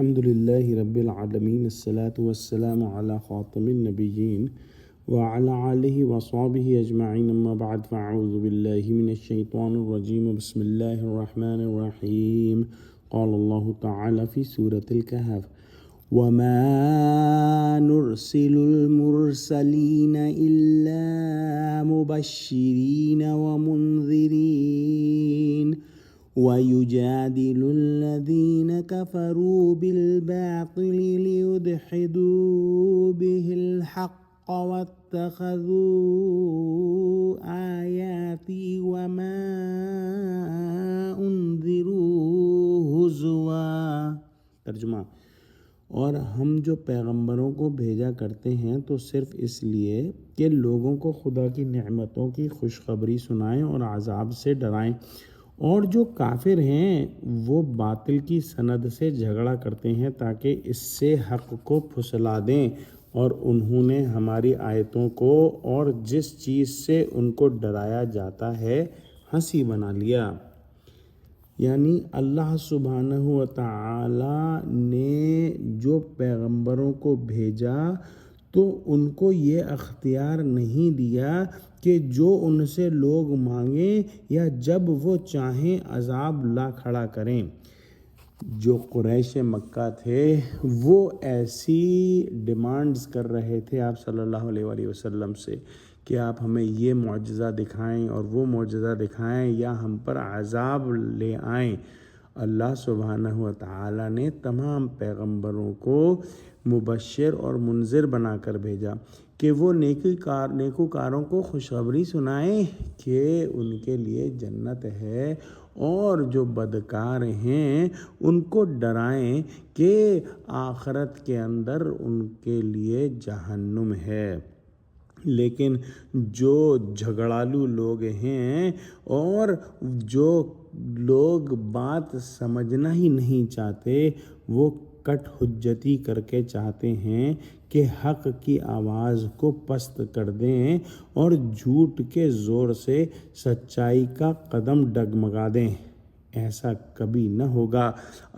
الحمد لله رب العالمين الصلاة والسلام على خاتم النبيين وعلى آله وصحبه أجمعين أما بعد فأعوذ بالله من الشيطان الرجيم بسم الله الرحمن الرحيم قال الله تعالى في سورة الكهف وما نرسل المرسلين إلا مبشرين ومنذرين ويجادل الذين كفروا بالباطل ليدحضوا به الحق واتخذوا آياتي وما انذروا هزوا۔ ترجمہ: اور ہم جو پیغمبروں کو بھیجا کرتے ہیں تو صرف اس لیے کہ لوگوں کو خدا کی نعمتوں کی خوشخبری سنائیں اور عذاب سے ڈرائیں، اور جو کافر ہیں وہ باطل کی سند سے جھگڑا کرتے ہیں تاکہ اس سے حق کو پھسلا دیں، اور انہوں نے ہماری آیتوں کو اور جس چیز سے ان کو ڈرایا جاتا ہے ہنسی بنا لیا۔ یعنی اللہ سبحانہ و تعالی نے جو پیغمبروں کو بھیجا تو ان کو یہ اختیار نہیں دیا کہ جو ان سے لوگ مانگیں یا جب وہ چاہیں عذاب لا کھڑا کریں۔ جو قریش مکہ تھے وہ ایسی ڈیمانڈز کر رہے تھے آپ صلی اللہ علیہ وآلہ وسلم سے کہ آپ ہمیں یہ معجزہ دکھائیں اور وہ معجزہ دکھائیں یا ہم پر عذاب لے آئیں۔ اللہ سبحانہ و تعالی نے تمام پیغمبروں کو مبشر اور منذر بنا کر بھیجا کہ وہ نیکوکاروں کو خوشخبری سنائیں کہ ان کے لیے جنت ہے، اور جو بدکار ہیں ان کو ڈرائیں کہ آخرت کے اندر ان کے لیے جہنم ہے۔ لیکن جو جھگڑالو لوگ ہیں اور جو لوگ بات سمجھنا ہی نہیں چاہتے، وہ کٹ حجتی کر کے چاہتے ہیں کہ حق کی آواز کو پست کر دیں اور جھوٹ کے زور سے سچائی کا قدم ڈگمگا دیں۔ ایسا کبھی نہ ہوگا۔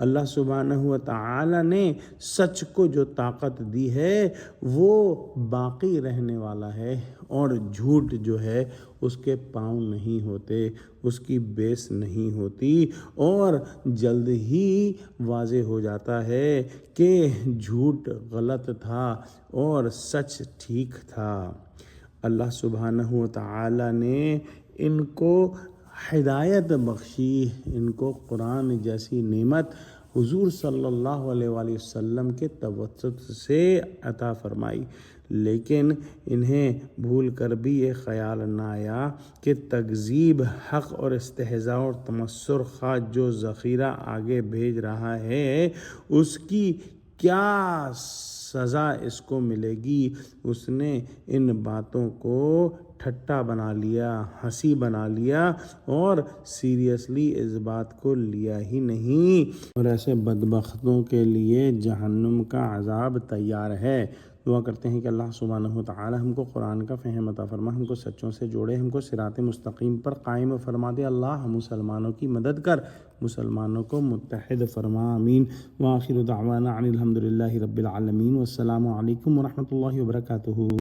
اللہ سبحانہ و تعالی نے سچ کو جو طاقت دی ہے وہ باقی رہنے والا ہے، اور جھوٹ جو ہے اس کے پاؤں نہیں ہوتے، اس کی بیس نہیں ہوتی، اور جلد ہی واضح ہو جاتا ہے کہ جھوٹ غلط تھا اور سچ ٹھیک تھا۔ اللہ سبحانہ و تعالی نے ان کو ہدایت بخشی، ان کو قرآن جیسی نعمت حضور صلی اللہ علیہ وآلہ وسلم کے توسط سے عطا فرمائی، لیکن انہیں بھول کر بھی یہ خیال نہ آیا کہ تکذیب حق اور استہزاء اور تمسخر خواہ جو ذخیرہ آگے بھیج رہا ہے اس کی کیا سزا اس کو ملے گی۔ اس نے ان باتوں کو ٹھٹا بنا لیا، ہنسی بنا لیا، اور سیریسلی اس بات کو لیا ہی نہیں، اور ایسے بدبختوں کے لیے جہنم کا عذاب تیار ہے۔ دعا کرتے ہیں کہ اللہ سبحانہ و تعالی ہم کو قرآن کا فہم عطا فرما، ہم کو سچوں سے جوڑے، ہم کو صراط مستقیم پر قائم فرما دے۔ اللہ ہم مسلمانوں کی مدد کر، مسلمانوں کو متحد فرما، آمین۔ وآخر دعوانا ان الحمد للہ رب العالمین، والسلام علیکم ورحمۃ اللہ وبرکاتہ۔